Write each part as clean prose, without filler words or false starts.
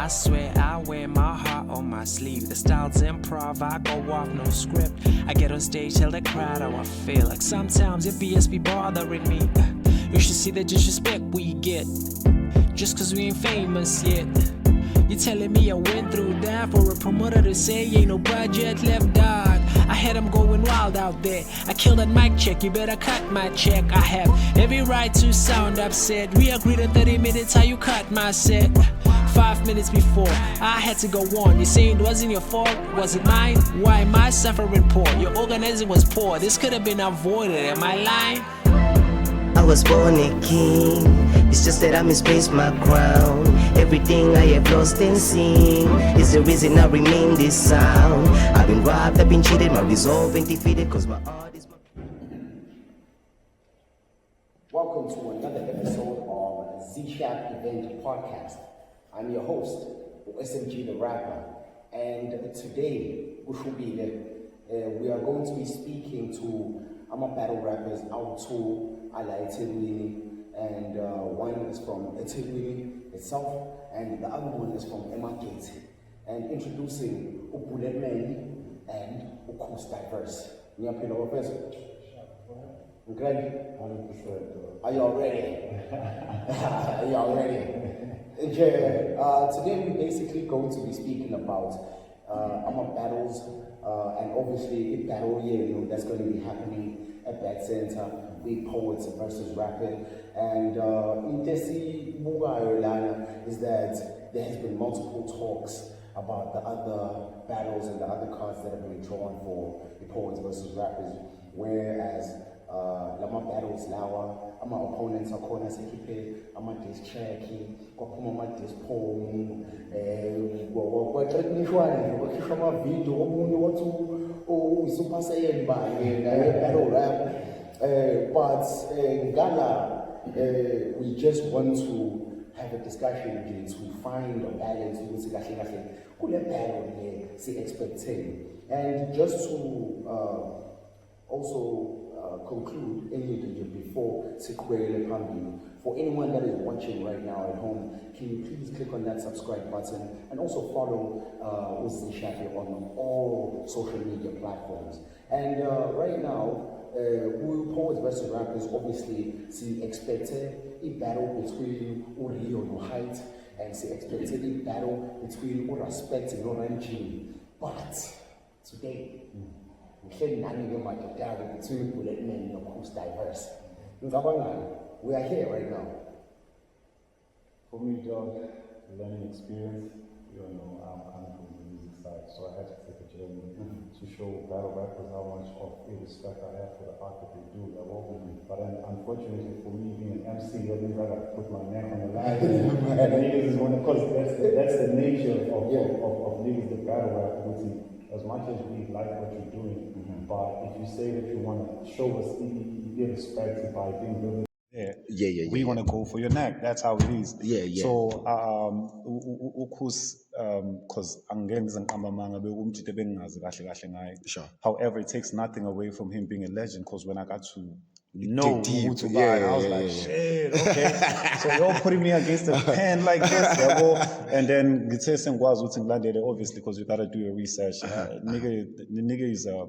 I swear I wear my heart on my sleeve. The style's improv, I go off no script. I get on stage, tell the crowd how I feel. Like sometimes your BS be bothering me. You should see the disrespect we get just cause we ain't famous yet. You telling me I went through that for a promoter to say ain't no budget left, dog? I had him going wild out there. I killed that mic check, you better cut my check. I have every right to sound upset. We agreed on 30 minutes, how you cut my set? 5 minutes before, I had to go on. You saying it wasn't your fault, was it mine? Why am I suffering poor? Your organizing was poor, this could have been avoided, am I lying? I was born a king, it's just that I misplaced my crown. Everything I have lost and seen is the reason I remain this sound. I've been robbed, I've been cheated, my resolve ain't defeated, cause my art is my... Welcome to another episode of Zishapp Event Podcast. I'm your host, SMG the Rapper, and today, we are going to be speaking to battle rappers out to Italy, and one is from Italy itself, and the other one is from Emakete, and introducing Bulletman and Kuss diverse. Okay? Are y'all ready? Are y'all ready? Today we're basically going to be speaking about battles, and obviously a battle that's going to be happening at that center, big poets versus rappers. And in Desi Mugayo is that there has been multiple talks about the other battles and the other cards that have been drawn for the poets versus rappers, whereas lama battles lawa, opponents are corner sekipe, diss checky, diss poem, battle rap. But we just want to have a discussion to find a balance with battle expecting. And just to also conclude before Sikwele Pambi. For anyone that is watching right now at home, can you please click on that subscribe button and also follow Zishapp on all social media platforms. And right now, poets versus rappers obviously expected a battle between Rio and Height, and expected a battle between Respect and Orange. But today, between Bulletman and Kuss diverse. We are here right now. For me, dog, learning experience. You know, I'm coming from the music side, so I had to take a journey to show battle rappers how much of a respect I have for the art that they do. But unfortunately, for me being an MC, that means I got to put my neck on the line. And niggas is going to, because that's the nature of niggas that battle rap. As much as we like what you're doing, but if you say that you want to show us the respect by being really we want to go for your neck. That's how it is. So Kuss, because sure. However, it takes nothing away from him being a legend, because when I got to know who to buy, I was like, shit, okay. So you're putting me against a pen like this, and then obviously, because you gotta do your research. The nigga is a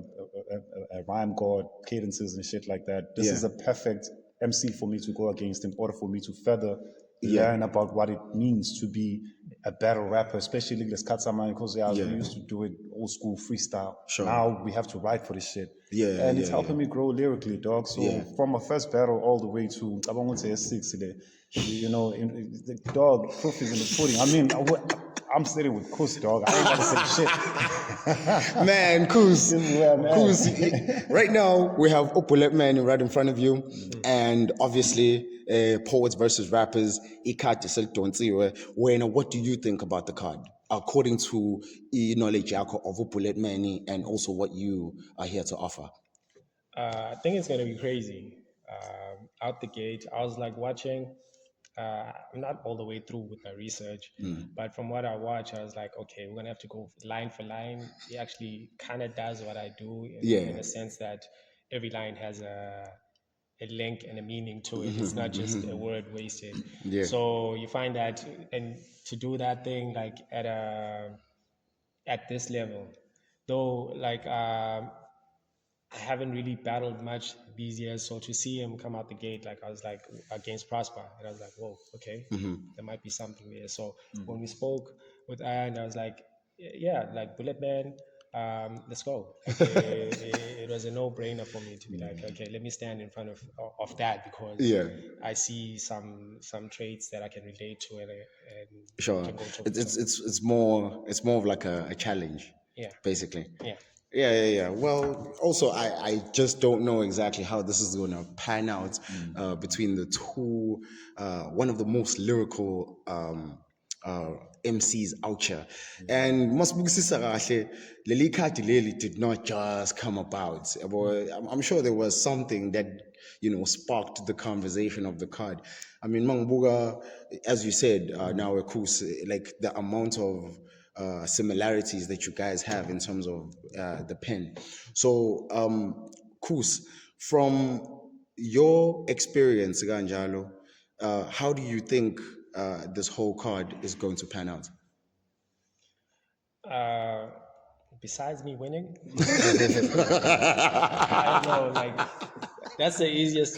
rhyme god, cadences and shit like that. This is a perfect MC for me to go against in order for me to further learn about what it means to be a battle rapper, especially this Katsaman, because we used to do it old school freestyle. Sure. Now we have to write for this shit. And it's helping me grow lyrically, dog. So from my first battle all the way to, I won't say S6 today, you know, the dog, proof is in the pudding. I mean, I'm sitting with Kuss, dog. I ain't gotta say shit. Man, Kuss. Kuss. Right now, we have Bulletman right in front of you, and obviously, poets versus rappers. What do you think about the card, according to knowledge of Bulletman and also what you are here to offer? I think it's gonna be crazy. Out the gate, I was like watching. I'm not all the way through with my research, but from what I watch, I was like, okay, we're gonna have to go line for line. He actually kind of does what I do in the sense that every line has a a link and a meaning to it. It's not just a word wasted. Yeah. So you find that, and to do that thing like at this level, though, like I haven't really battled much these years. So to see him come out the gate, like I was like against Prosper, and I was like, whoa, okay, there might be something there. So when we spoke with Iron, I was like, yeah, like Bulletman, let's go. Like, it was a no-brainer for me to be like, okay, let me stand in front of that, because Yeah. I see some traits that I can relate to, and Sure. can go to. It's more of like a challenge. Yeah. Basically. Yeah. Yeah. Well, also, I just don't know exactly how this is going to pan out between the two, one of the most lyrical MCs out here. And masibukisisa kahle, leli khadi leli did not just come about. I'm sure there was something that, sparked the conversation of the card. I mean, Mangbuga, as you said, now Kuss, like the amount of similarities that you guys have in terms of the pen. So, Kuss, from your experience, Ganjalo, how do you think this whole card is going to pan out? Besides me winning, I don't know, like, that's the easiest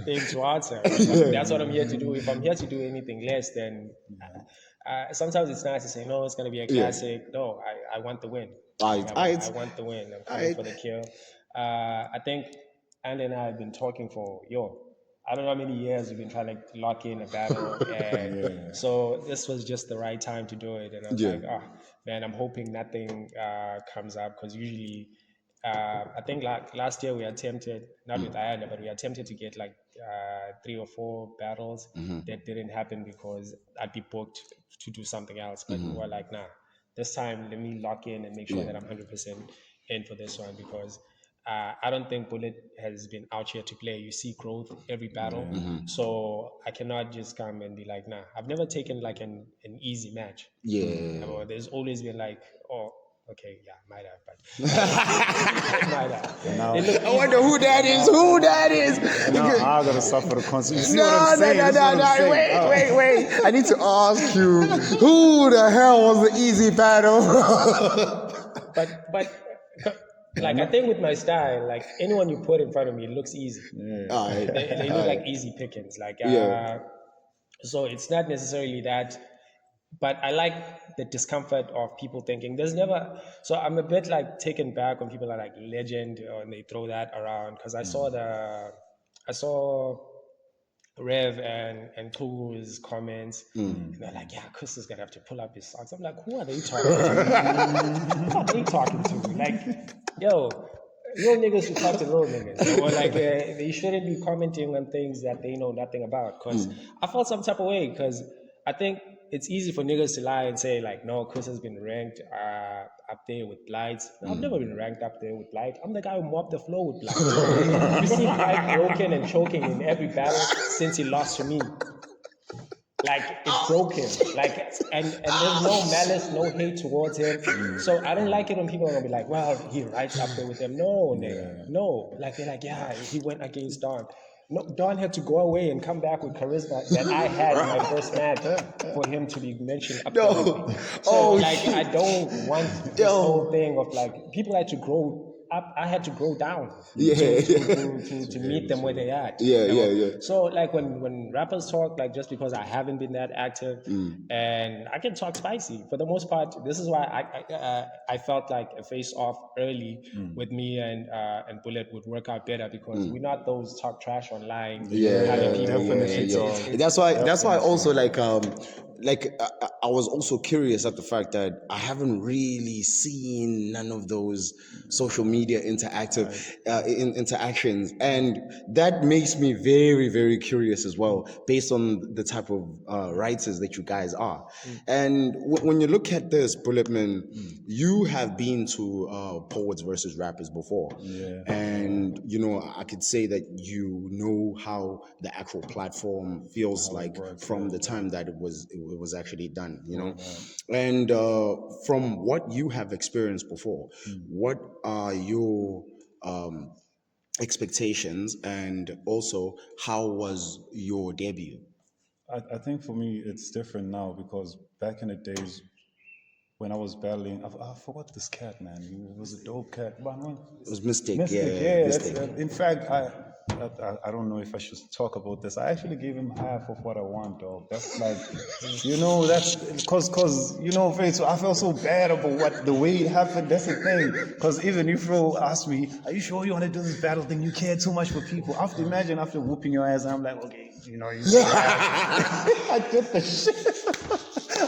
thing to answer. That's what I'm here to do. If I'm here to do anything less, then sometimes it's nice to say, no, it's going to be a classic. No, I want the win. I want the win. I'm coming for the kill. I think Andy and I have been talking for, I don't know how many years we've been trying to lock in a battle. And so this was just the right time to do it. And I was like, man, I'm hoping nothing comes up, because usually, I think like last year we attempted, not with Ayanda, but we attempted to get like 3 or 4 battles. That didn't happen because I'd be booked to do something else. But we were like, nah, this time let me lock in and make sure that I'm 100% in for this one, because I don't think Bullet has been out here to play. You see growth every battle. So I cannot just come and be like, nah. I've never taken like an easy match. There's always been like, oh, okay, yeah, might have, but might have. I wonder who that is. Who that is? Now I gotta suffer the consequences. No. Wait. I need to ask you, who the hell was the easy battle? but like, I think with my style, like anyone you put in front of me, it looks easy. They look like easy pickings. Like, so it's not necessarily that. But I like the discomfort of people thinking there's never. So I'm a bit like taken back when people are like legend and they throw that around, because I saw Rev and Ku's comments, and they're like, yeah, Kuss is gonna have to pull up his socks. I'm like, who are they talking to? Who are they talking to? Like, yo, real niggas should talk to real niggas. Or like, they shouldn't be commenting on things that they know nothing about. Because I felt some type of way, because I think it's easy for niggas to lie and say like, no, Kuss has been ranked up there with Blights. No, I've never been ranked up there with Blight. I'm the guy who mopped the floor with Blight. You see Blight broken and choking in every battle since he lost to me. Like, it's broken. Like, and there's no malice, no hate towards him. So I don't like it when people are gonna be like, well, he writes up there with them. No, nigga. No. Like, they're like, yeah, he went against Don. No, Don had to go away and come back with charisma that I had in my first match for him to be mentioned up there with me. So, I don't want this whole thing of like, people had to grow up. I had to grow down to meet them where they at. So like when rappers talk, like, just because I haven't been that active, and I can talk spicy for the most part. This is why I felt like a face-off early with me and Bullet would work out better, because we're not those talk trash online. That's why also like I was also curious at the fact that I haven't really seen none of those social media interactions, and that makes me very, very curious as well, based on the type of writers that you guys are. And when you look at this, Bulletman, you have been to Poets versus Rappers before, and I could say that you know how the actual platform feels like from the time that it was actually done, and from what you have experienced before, what are your expectations, and also how was your debut? I think for me it's different now because back in the days when I was battling, I forgot this cat, man. He was a dope cat. It was Mystic, Mystic, yeah, yeah. That's Mystic. in fact, I don't know if I should talk about this. I actually gave him half of what I want, dog. That's like, that's cause Faith, so I felt so bad about the way it happened. That's the thing. Cause even if bro asked me, "Are you sure you want to do this battle thing? You care too much for people." Imagine after whooping your ass, I'm like, okay, I did the shit.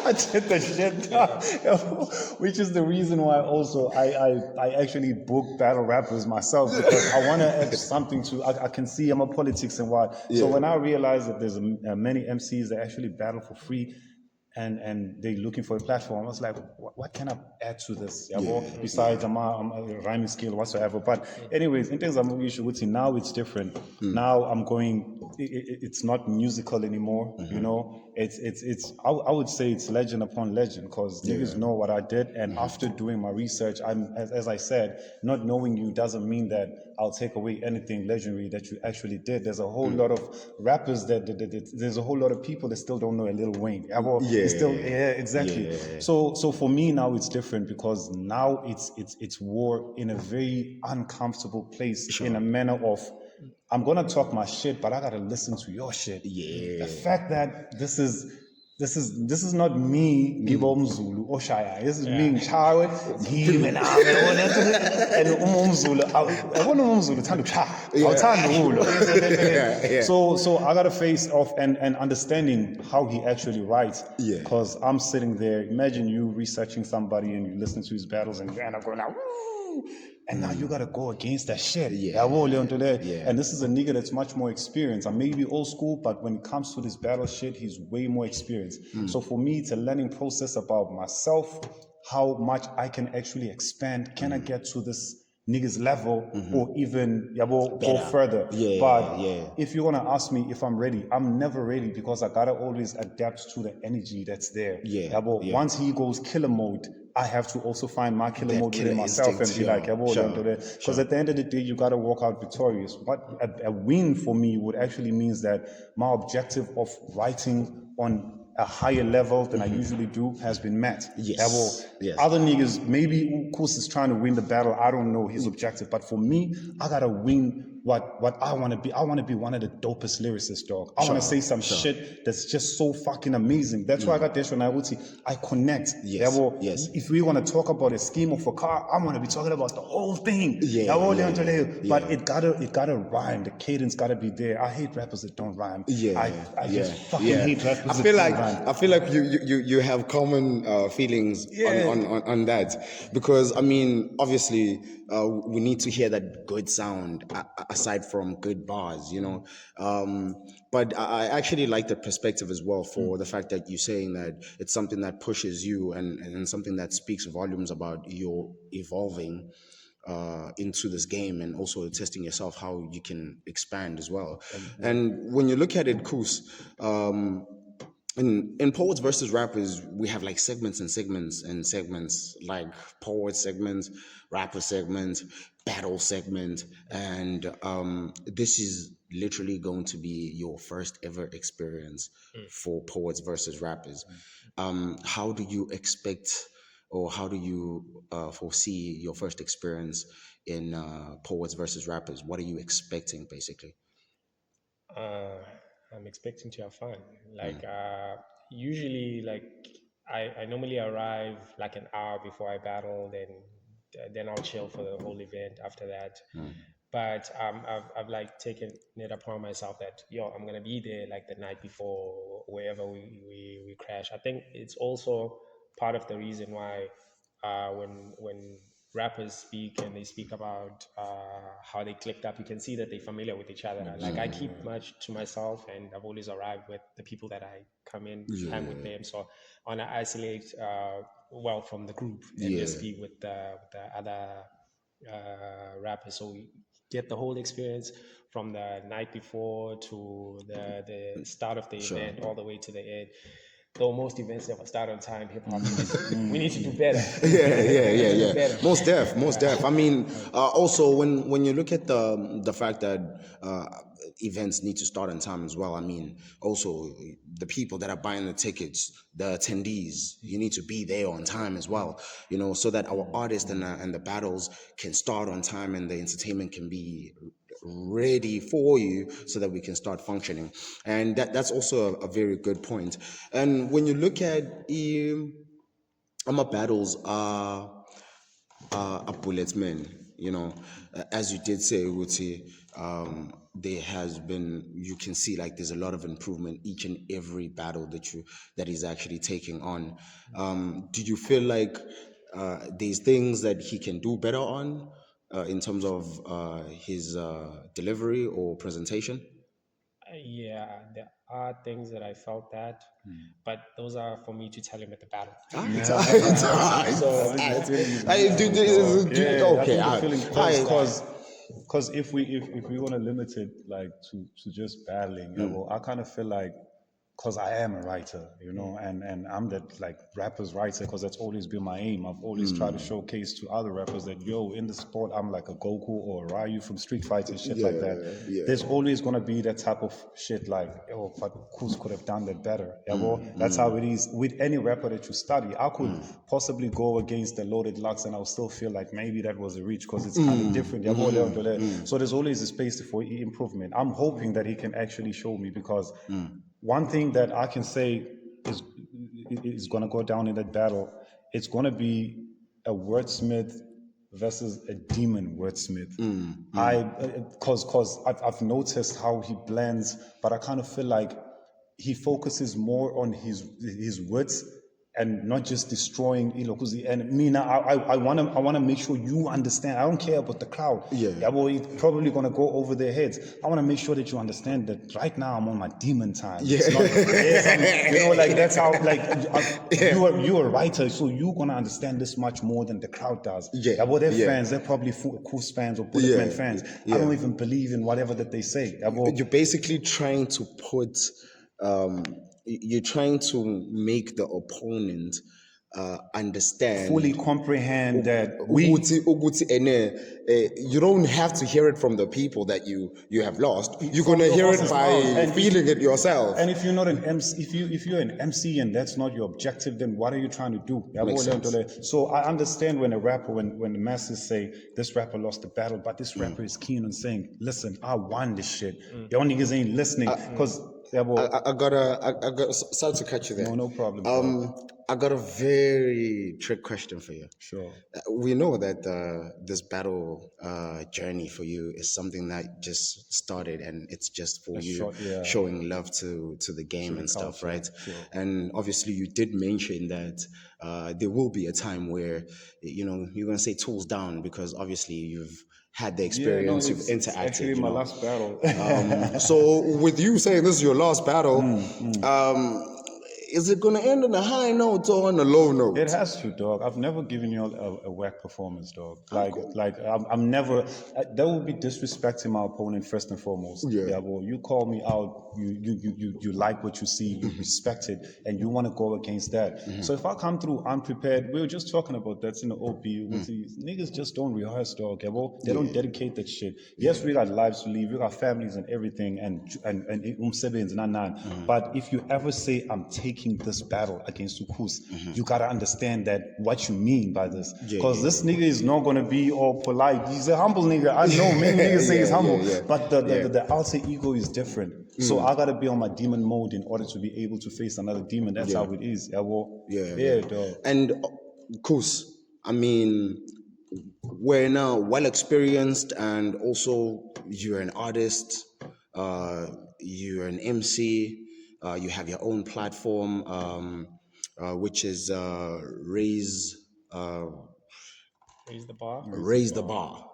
I did the shit, which is the reason why also I actually book battle rappers myself because I want to add something to. I can see I'm a politics and what. So when I realized that there's many MCs that actually battle for free, and they're looking for a platform. I was like, what can I add to this? Besides, I'm a rhyming skill whatsoever. But anyways, in terms of movie, now it's different. Now I'm going. It's not musical anymore. I would say it's legend upon legend because niggas know what I did, and after doing my research, I'm as I said, not knowing you doesn't mean that I'll take away anything legendary that you actually did. There's a whole lot of rappers there's a whole lot of people that still don't know a Lil Wayne. Exactly. Yeah. So for me now it's different because now it's war in a very uncomfortable place in a manner of I'm gonna talk my shit, but I gotta listen to your shit. Yeah. The fact that this is not me, Gibo Mzulu, Oshaya. This is me, Chawe, Give and Umzulu. I want Umzulu, Tandu Cha. So I gotta face off and understanding how he actually writes. Yeah. Because I'm sitting there, imagine you researching somebody and you listen to his battles and I'm going out. And now you gotta go against that shit. Yeah. And this is a nigga that's much more experienced. I may be old school, but when it comes to this battle shit, he's way more experienced. So for me, it's a learning process about myself, how much I can actually expand. Can I get to this nigga's level or even go further? If you're gonna ask me if I'm ready, I'm never ready because I gotta always adapt to the energy that's there. Once he goes killer mode, I have to also find my killer mode within myself and be like, because at the end of the day, you got to walk out victorious. What a win for me would actually means that my objective of writing on a higher level than I usually do has been met. Yes. Other niggas, maybe Kuss is trying to win the battle. I don't know his objective, but for me, I gotta win what I want to be. I want to be one of the dopest lyricists, dog. I want to say some shit that's just so fucking amazing. That's why I got this when I would say I connect. Yes. If we want to talk about a scheme of a car, I want to be talking about the whole thing. But it gotta rhyme. The cadence gotta be there. I hate rappers that don't rhyme. I just fucking hate rappers that don't rhyme. I feel like you have common feelings on that because I mean obviously we need to hear that good sound aside from good bars, but I actually like the perspective as well for the fact that you're saying that it's something that pushes you and something that speaks volumes about your evolving into this game and also testing yourself how you can expand as well. And when you look at it, Kuss, in poets versus rappers, we have like segments and segments and segments, like poet segments, rapper segments, battle segment, and this is literally going to be your first ever experience for poets versus rappers. How do you expect, or how do you foresee your first experience in poets versus rappers? What are you expecting, basically? I'm expecting to have fun. Like usually, like I normally arrive like an hour before I battle, then I'll chill for the whole event after that. But I've like taken it upon myself that I'm gonna be there like the night before wherever we crash. I think it's also part of the reason why when rappers speak and they speak about how they clicked up, you can see that they're familiar with each other. Like I keep much to myself, and I've always arrived with the people that I come in hang with them. So I want to isolate well from the group and just be with the other rappers. So we get the whole experience from the night before to the start of the event all the way to the end. though most events never start on time, hip hop, we need to do better. Yeah. Better. Most def. I mean, also when you look at the fact that events need to start on time as well. I mean, also the people that are buying the tickets, the attendees, you need to be there on time as well. You know, so that our artists and the battles can start on time and the entertainment can be ready for you so that we can start functioning. And that's also a very good point. And when you look at battles are Bulletman, you know, as you did say, Uti, there has been, you can see like there's a lot of improvement each and every battle that he's actually taking on. Do you feel like there's things that he can do better on in terms of his delivery or presentation? Yeah, there are things that I felt that, but those are for me to tell him at the battle. Because if we want to limit it like to just battling, well, I kind of feel like, because I am a writer, you know, and I'm that like rapper's writer, because that's always been my aim. I've always tried to showcase to other rappers that, yo, in the sport, I'm like a Goku or a Ryu from Street Fighter and shit like that. Yeah. There's always going to be that type of shit like, oh, but Kuss could have done that better. Yeah, well, that's how it is with any rapper that you study. I could possibly go against the Loaded Lux and I'll still feel like maybe that was a reach because it's kind of different. Yeah, so there's always a space for improvement. I'm hoping that he can actually show me, because one thing that I can say is going to go down in that battle, it's going to be a wordsmith versus a demon wordsmith. Because I've noticed how he blends, but I kind of feel like he focuses more on his words and not just destroying, you know, because and me now I want to make sure you understand. I don't care about the crowd. Well, it's probably gonna go over their heads. I want to make sure that you understand that right now I'm on my demon time. It's not, you know, like that's how you're a writer, so you're gonna understand this much more than the crowd does. Well, they're fans. They're probably Kuss fans or Bulletman fans. I don't even believe in whatever that they say. You're basically trying to put. You're trying to make the opponent understand, fully comprehend that you don't have to hear it from the people that you have lost. You're gonna hear it by feeling it yourself. And if you're not an MC, if you're an MC and that's not your objective, then what are you trying to do? So I understand when a rapper, when the masses say this rapper lost the battle, but this rapper is keen on saying, listen, I won this shit. Y'all niggas ain't listening because. I got sorry to cut you there. No problem. I got a very trick question for you. Sure. We know that this battle journey for you is something that just started, and it's just for you showing love to the game and stuff, right? Sure. And obviously, you did mention that there will be a time where, you know, you're gonna say tools down, because obviously you've had the experience, you've interacted. Actually, my last battle. So with you saying this is your last battle, is it going to end on a high note or on a low note? It has to, dog. I've never given you a whack performance, dog. I'm never. That would be disrespecting my opponent first and foremost. Well, you call me out. You like what you see. You respect it, and you want to go against that. So if I come through unprepared, we were just talking about that in the OP. Niggas just don't rehearse, dog. Well, they don't dedicate that shit. Yes, we got lives to live. We got families and everything, and But if you ever say I'm taking this battle against Kuss, you gotta understand that what you mean by this, because this nigga is not gonna be all polite. He's a humble nigga. I know many niggas say he's humble, but the alter ego is different. So I gotta be on my demon mode in order to be able to face another demon. That's how it is. Dog. And Kuss, I mean, we're now well experienced, and also you're an artist, you're an MC. You have your own platform, which is Raise the Bar. Raise the Bar.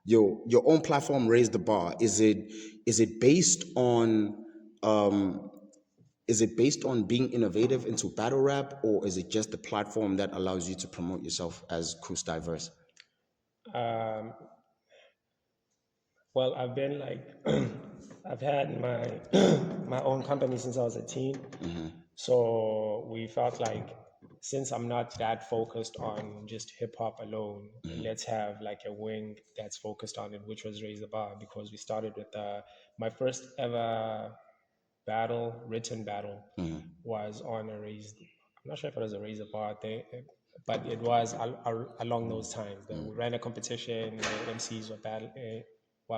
Your own platform, Raise the Bar. Is it based on being innovative into battle rap, or is it just a platform that allows you to promote yourself as Kuss Diverse? Well, I've been like, I've had my own company since I was a teen. So we felt like, since I'm not that focused on just hip hop alone, let's have like a wing that's focused on it, which was Raise the Bar, because we started with my first ever written battle, was on a raised. I'm not sure if it was a Raise the Bar thing, but it was along those times. That we ran a competition, the MCs were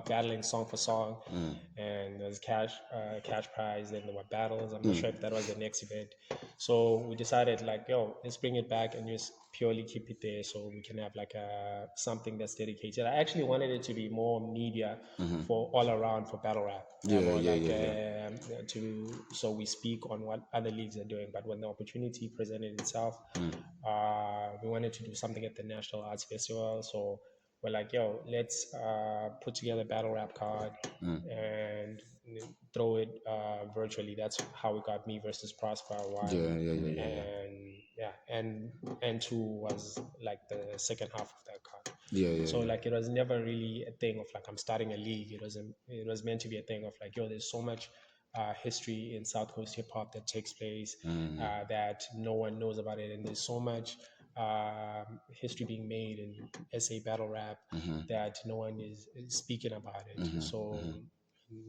battling song for song, and there was cash prize, and there were battles. I'm not sure if that was the next event. So we decided, like, yo, let's bring it back and just purely keep it there, so we can have like something that's dedicated. I actually wanted it to be more media for all around for battle rap. So we speak on what other leagues are doing. But when the opportunity presented itself, we wanted to do something at the National Arts Festival. So we're like, yo, let's put together a battle rap card and throw it virtually. That's how we got Me versus Prosper one. And two was like the second half of that card. So like, it was never really a thing of like, I'm starting a league. It was meant to be a thing of like, yo, there's so much history in South Coast hip hop that takes place that no one knows about it, and there's so much history being made in SA battle rap that no one is speaking about it. So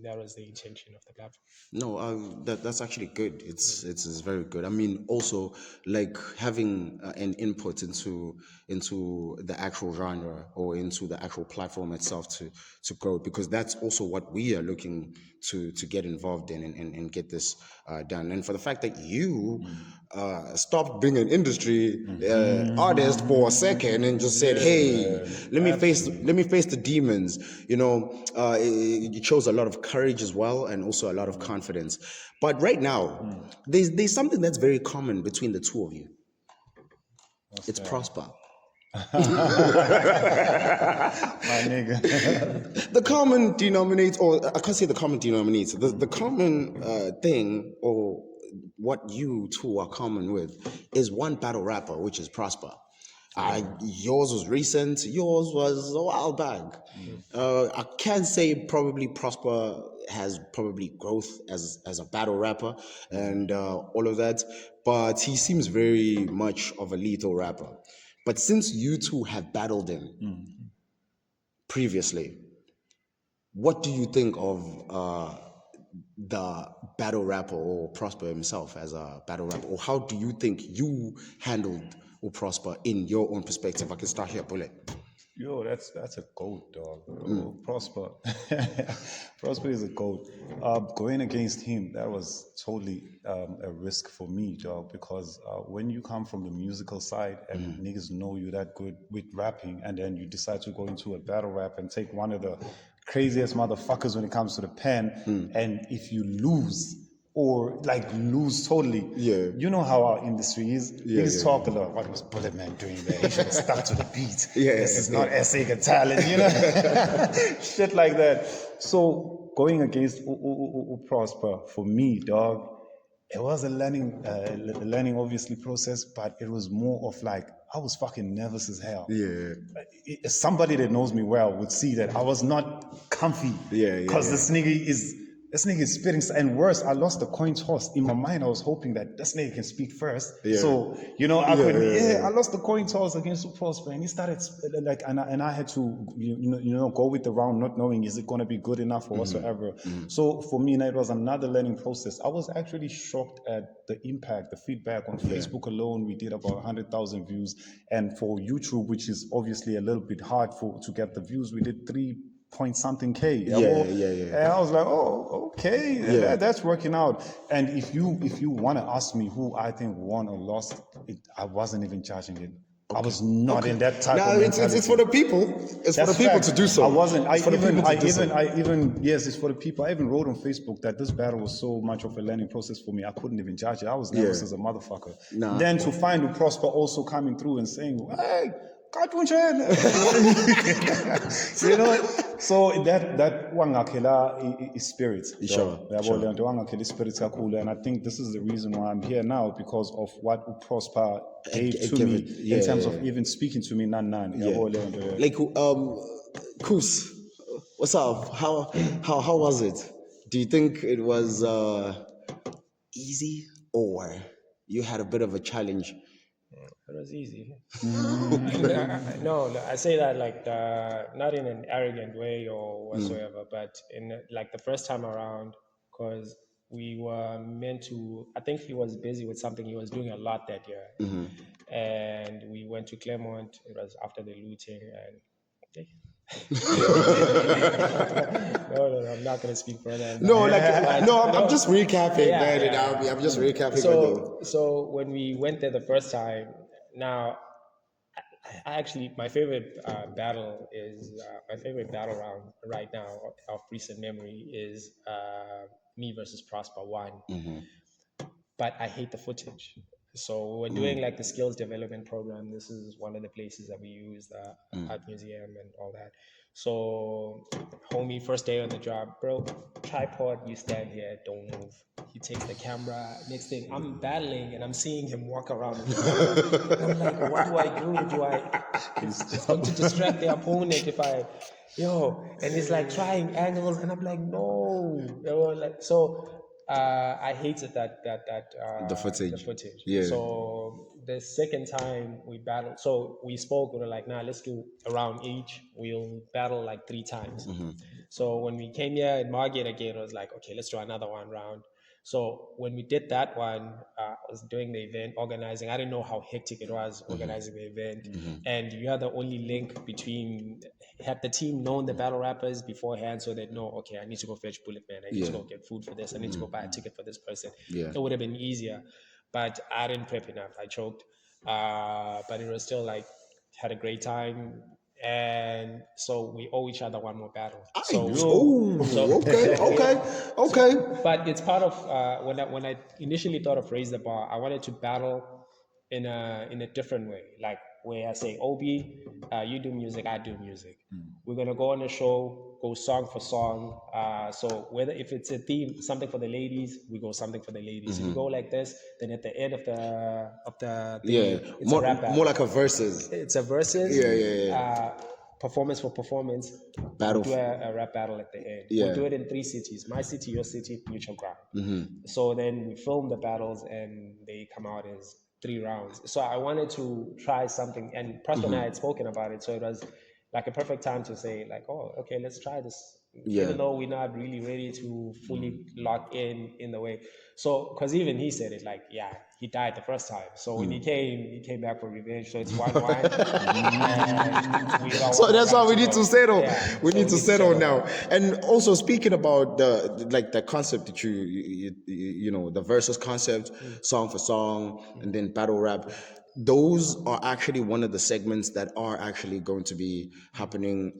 that was the intention of the platform. No, that's actually good. It's very good. I mean, also like having an input into the actual genre or into the actual platform itself to grow, because that's also what we are looking to get involved in and get this done. And for the fact that you stopped being an industry artist for a second and just said, "Hey, let me face the demons." You know, it shows a lot of courage as well, and also a lot of confidence. But right now, there's something that's very common between the two of you. It's Prosper. My nigga. The common denominator, or I can't say the common denominator, the common thing, or what you two are common with, is one battle rapper, which is Prosper. Yours was recent, yours was a while back. I can say probably Prosper has probably growth as a battle rapper and all of that, but he seems very much of a lethal rapper. But since you two have battled him previously, what do you think of the battle rapper or Prosper himself as a battle rapper? Or how do you think you handled or Prosper in your own perspective? I can start here, Bullet. Yo, that's a goat, dog. Prosper. Prosper is a goat. Going against him, that was totally a risk for me, dog, because when you come from the musical side and niggas know you that good with rapping, and then you decide to go into a battle rap and take one of the craziest motherfuckers when it comes to the pen, and if you lose, or like lose totally. You know how our industry is. Niggas talk a lot. What was Bulletman doing there? He should have stuck to the beat. This is not SA Got Talent, you know? Shit like that. So going against Prosper, for me, dog, it was a learning obviously process, but it was more of like, I was fucking nervous as hell. Somebody that knows me well would see that I was not comfy. Because this nigga is spitting, and worse, I lost the coin toss. In my mind, I was hoping that this nigga can speak first. So, you know, I lost the coin toss against Prosper, and he started like, and I had to, you know, go with the round, not knowing is it going to be good enough or whatsoever. So for me, it was another learning process. I was actually shocked at the impact, the feedback on Facebook alone. We did about 100,000 views, and for YouTube, which is obviously a little bit hard to get the views, we did 3-point-something K. And I was like, oh, okay, that's working out. And if you want to ask me who I think won or lost, I wasn't even judging it. I was not in that type of mentality. It's for the people. It's for the people to do so. I wasn't. Yes, it's for the people. I even wrote on Facebook that this battle was so much of a learning process for me. I couldn't even judge it. I was nervous as a motherfucker. Then to find Prosper also coming through and saying, hey, you know, so that wangakela is spirit. Sure. And I think this is the reason why I'm here now, because of what Prosper gave to me in terms of even speaking to me. Like, Kuss, what's up? How was it? Do you think it was easy or you had a bit of a challenge? It was easy. No, I say that like not in an arrogant way or whatsoever, but in like the first time around, because we were meant to. I think he was busy with something. He was doing a lot that year, and we went to Claremont. It was after the looting, and no, I'm not gonna speak further on that. No, like no, I'm just recapping, Yeah, man. yeah. I'm just recapping on you. So when we went there the first time, now actually my favorite battle is my favorite battle round right now of recent memory is me versus Prosper one. But I hate the footage. So we're doing like the skills development program. This is one of the places that we use the art museum and all that. So homie, first day on the job, bro, tripod, you stand here, don't move. He takes the camera. Next thing, I'm battling and I'm seeing him walk around. I'm like, what do I do? It's going to distract the opponent if I, and he's like trying angles, and I'm like, no, like so. I hated that The footage. The footage. Yeah. So the second time we battled, so we spoke. We were like, "Nah, let's do a round each. We'll battle like 3 times." So when we came here in Margate again, I was like, "Okay, let's do another one round." So when we did that one, I was doing the event, organizing. I didn't know how hectic it was organizing the event, and you are the only link between. Had the team known the battle rappers beforehand, so they'd know, okay, I need to go fetch Bulletman, I need to go get food for this, I need to go buy a ticket for this person. It would have been easier, but I didn't prep enough. I choked, but it was still like had a great time. And so we owe each other one more battle. Okay. But it's part of when I initially thought of Raise the Bar, I wanted to battle in a different way, like where I say, Obi, you do music, I do music. We're gonna go on a show, go song for song. So whether if it's a theme, something for the ladies, we go something for the ladies. If we go like this, then at the end of the thing, it's a rap battle. More like a versus. It's a versus. Yeah. Performance for performance. Battle. We'll do a rap battle at the end. We'll do it in 3 cities: my city, your city, neutral ground. So then we film the battles, and they come out as 3 rounds. So I wanted to try something, and Prosper and I had spoken about it. So it was like a perfect time to say, like, oh, okay, let's try this. Even though we're not really ready to fully lock in the way. So, because even he said it, like, yeah, he died the first time. So when he came back for revenge. So it's 1-1. So that's why we need to settle. Yeah, we need to settle now. And also speaking about the concept that you know, the versus concept, song for song, and then battle rap. Those are actually one of the segments that are actually going to be happening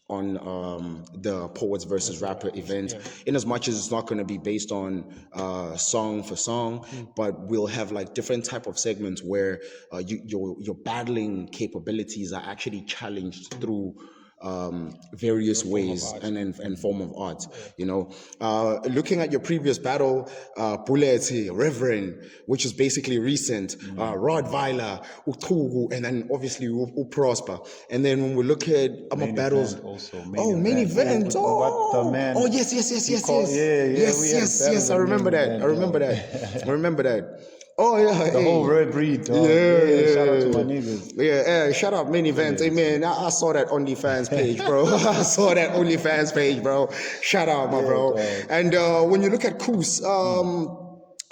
on the Poets versus Rapper event, in as much as it's not going to be based on song for song, but we'll have like different type of segments where your battling capabilities are actually challenged through various ways and form of art. You know, looking at your previous battle, Bullet, Reverend, which is basically recent, Rottweiler, Utugu, and then obviously Prosper. And then when we look at battles, main event. Yes. I remember that. Oh yeah, the whole red breed. Dog. Shout out to my niggas. Shout out main event. Hey man, I saw that OnlyFans page, bro. I saw that OnlyFans page, bro. Shout out, my bro. Dog. And when you look at Kuss,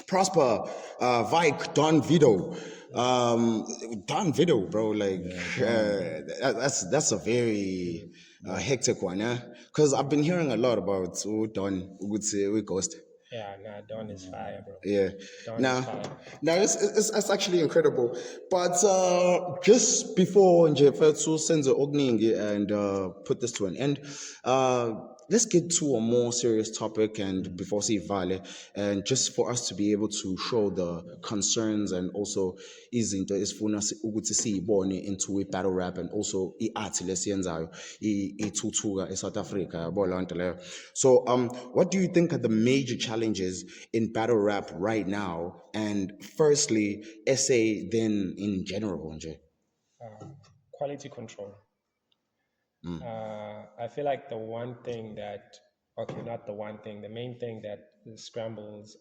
Prosper, Vike, Don Vito. Don Vito, bro, like that's a very hectic one, yeah. Because I've been hearing a lot about Don. We would say we ghost. Yeah, nah, Don is fire, bro. Yeah. Don is fire. Now it's actually incredible. But just before Njefetsu sends the Ogningi and put this to an end, let's get to a more serious topic and before Vale, and just for us to be able to show the concerns and also izinto esifuna ukuthi siyibone into a battle rap and also i-art lesiyenzayo ithuthuka eSouth Africa yabo leyo nto leyo. So what do you think are the major challenges in battle rap right now, and firstly SA, then in general nje? Quality control. I feel like the one thing that, okay, not the one thing, the main thing that scrambles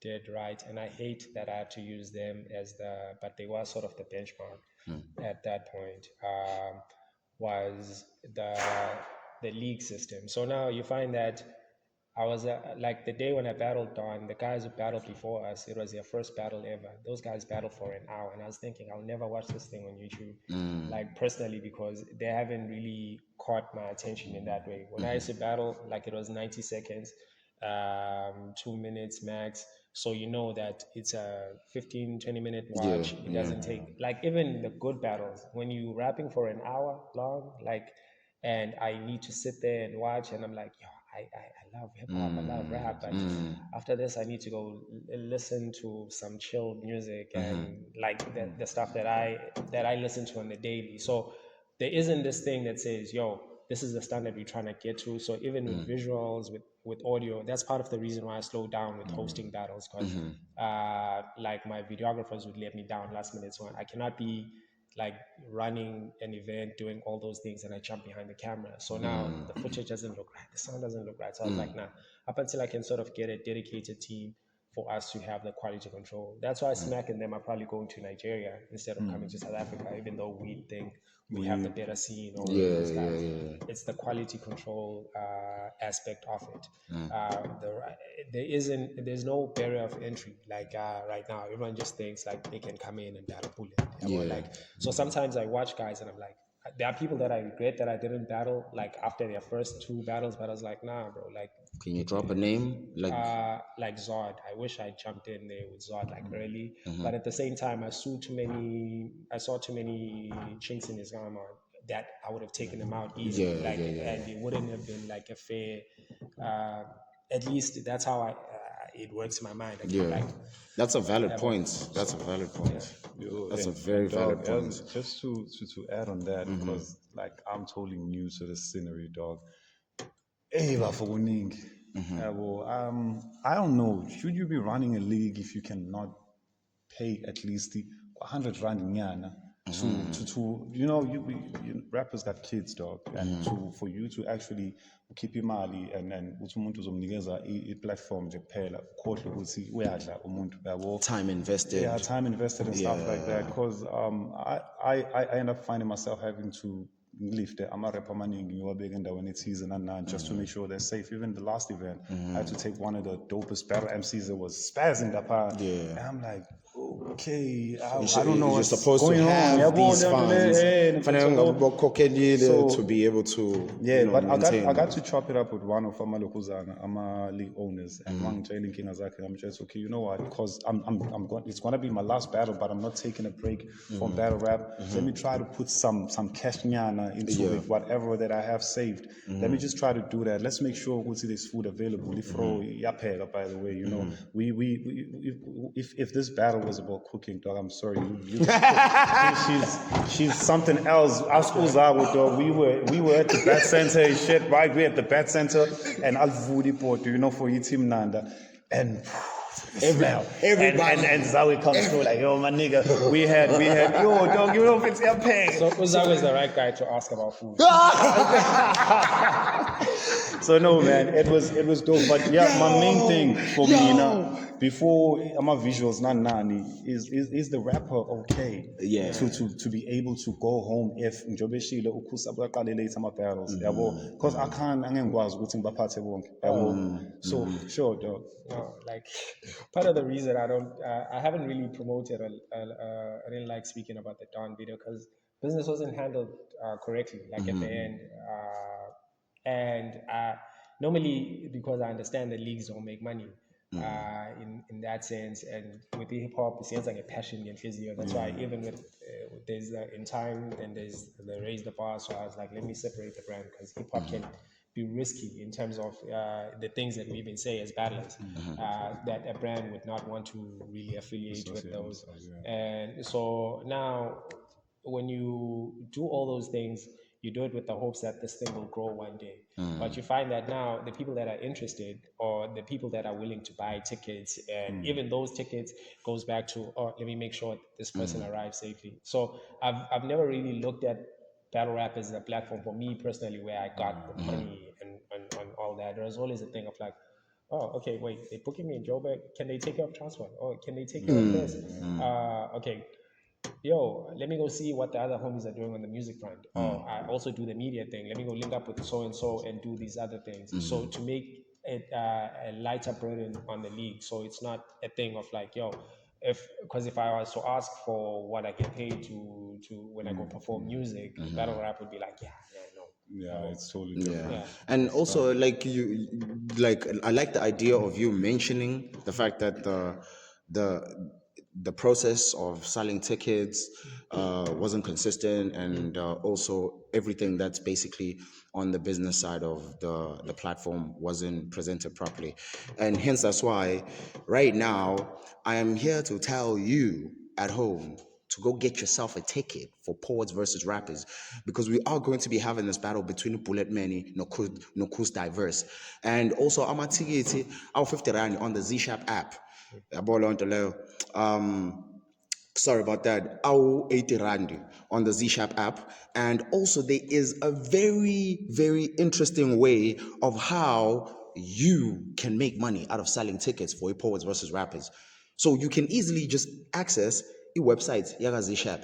did right, and I hate that I had to use them as but they were sort of the benchmark at that point. Was the league system. So now you find that I was like the day when I battled Dawn, the guys who battled before us, it was their first battle ever. Those guys battled for an hour, and I was thinking I'll never watch this thing on YouTube, like personally, because they haven't really caught my attention in that way. When I used to battle, like it was 90 seconds, 2 minutes max. So you know that it's a 15, 20-minute watch. It doesn't take, like even the good battles, when you rapping for an hour long, like, and I need to sit there and watch, and I'm like, yo, I love hip hop, I love rap, but after this, I need to go listen to some chill music and like the stuff that I listen to on the daily. So there isn't this thing that says, yo, this is the standard we're trying to get to. So even with visuals, with audio, that's part of the reason why I slowed down with hosting battles, because like my videographers would let me down last minute. So I cannot be like running an event, doing all those things, and I jump behind the camera. So now the footage doesn't look right, the sound doesn't look right. So I was like, nah, up until I can sort of get a dedicated team for us to have the quality control. That's why Smack and them are probably going to Nigeria instead of coming to South Africa, even though we think we have the better scene over those guys. It's the quality control aspect of it. There's no barrier of entry. Like right now, everyone just thinks like they can come in and battle Bullet. Like, so sometimes I watch guys and I'm like, there are people that I regret that I didn't battle like after their first two battles, but I was like, nah, bro, like, Can you drop a name? like Zod. I wish I jumped in there with Zod like early, but at the same time, I saw too many chinks in his armor that I would have taken him out easily. And it wouldn't have been like a fair. At least that's how it works in my mind. I feel like That's a valid point. That's a valid point. That's a very valid point. Just to add on that, because like I'm totally new to the scenery, dog. Hey, bafukuningi. I don't know. Should you be running a league if you cannot pay at least the 100 rand nyana to rappers got kids, dog, and for you to actually keep imali and uthi umuntu uzomnikeza i-platform nje kuphela ukhohle ukuthi uyadla umuntu yabo, Time invested. time invested and stuff like that, because I end up finding myself having to lift ama-rap amaningi ngiwabeke endaweni ethize nanani just to make sure they're safe. Even the last event, I had to take one of the dopest battle MCs that was spazzing that part. And I'm like, okay, I don't know You're what's supposed going to have on. these funds So, to be able to but maintain. I got to chop it up with one of Amalokuzana, Ama league owners, and one Jalen King Azaki. I'm just okay, you know what? Because I'm going. It's gonna be my last battle, but I'm not taking a break from battle rap. Let me try to put some cash nyana into it, whatever that I have saved. Let me just try to do that. Let's make sure there's food available. Yapega, by the way, you know, we if this battle was about cooking, dog, I'm sorry, she's something else. Ask Uzawa, dog. We were at the bat center and shit, right? We're at the bat center and Alvudi Port, you know, for Itim Nanda. And everybody and Zawi comes through like, yo, my nigga, we had yo, dog, you know if it's your pay. So Uzawa is the right guy to ask about food. So no, man, it was dope. But yeah, my main thing for me, you know, before my visuals, not nani, is the rapper okay? Yeah. To be able to go home if njobeshile ukusa baqalele some battles, yabo, because I can't angengwazi ukuthi ngibaphathe bonke, yabo. So sure, dog. No, like part of the reason I haven't really promoted, I didn't like speaking about the Dawn video because business wasn't handled correctly, like at the end. And normally, because I understand the leagues don't make money in that sense, and with the hip hop, it seems like a passion and physio. That's why even with there's In Time and there's the Raise the Bar. So I was like, let me separate the brand because hip hop can be risky in terms of the things that we even say as battlers that a brand would not want to really affiliate with those. And so now, when you do all those things, you do it with the hopes that this thing will grow one day. But you find that now the people that are interested or the people that are willing to buy tickets, and even those tickets goes back to, oh, let me make sure this person arrives safely. So I've never really looked at battle rap as a platform for me personally where I got the money and all that. There was always a thing of like, oh, okay, wait, they're booking me in Joburg. Can they take care of transport? Oh, can they take care of this? Okay, yo, let me go see what the other homies are doing on the music front. Oh, I also do the media thing. Let me go link up with so and so and do these other things. So to make it a lighter burden on the league, so it's not a thing of like, yo, because if I was to ask for what I get paid to when I go perform music, battle rap would be like, yeah, no. Yeah, it's totally different. Yeah. And also, like like I like the idea of you mentioning the fact that the the process of selling tickets wasn't consistent, and also everything that's basically on the business side of the platform wasn't presented properly, and hence that's why right now I am here to tell you at home to go get yourself a ticket for Poets versus Rappers, because we are going to be having this battle between Bulletman no Kuss Diverse. And also amatikiti our 50 rand on the Zishapp app. Yabo leyo nto leyo. Sorry about that, our 80 rand on the Zishapp app. And also there is a very interesting way of how you can make money out of selling tickets for Poets versus Rappers. So you can easily just access a website, Yaga Zishapp,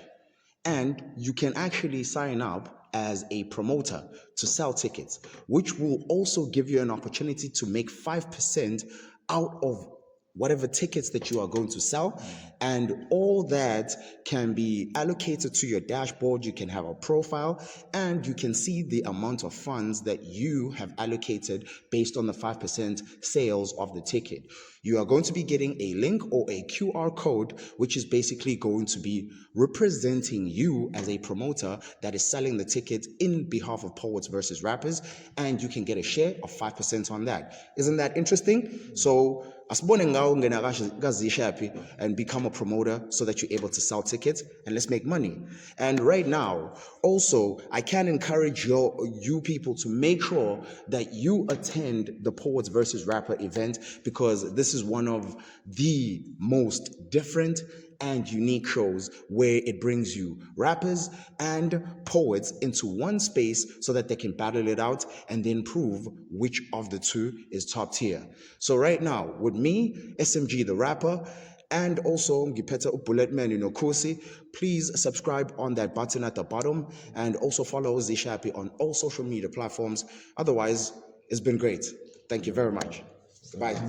and you can actually sign up as a promoter to sell tickets, which will also give you an opportunity to make 5% out of whatever tickets that you are going to sell. And all that can be allocated to your dashboard. You can have a profile and you can see the amount of funds that you have allocated based on the 5% sales of the ticket. You are going to be getting a link or a QR code, which is basically going to be representing you as a promoter that is selling the ticket in behalf of Poets versus Rappers, and you can get a share of 5% on that. Isn't that interesting? So asibone ngawo ungena kaZishapp and become a promoter so that you're able to sell tickets and let's make money. And right now, also, I can encourage you people to make sure that you attend the Poets versus Rapper event, because this is one of the most different and unique shows where it brings you rappers and poets into one space so that they can battle it out and then prove which of the two is top tier. So right now, with me, SMG the Rapper, and also Ngiphethe Bulletman Kuss, please subscribe on that button at the bottom, and also follow Zishapp on all social media platforms. Otherwise, it's been great. Thank you very much. Goodbye.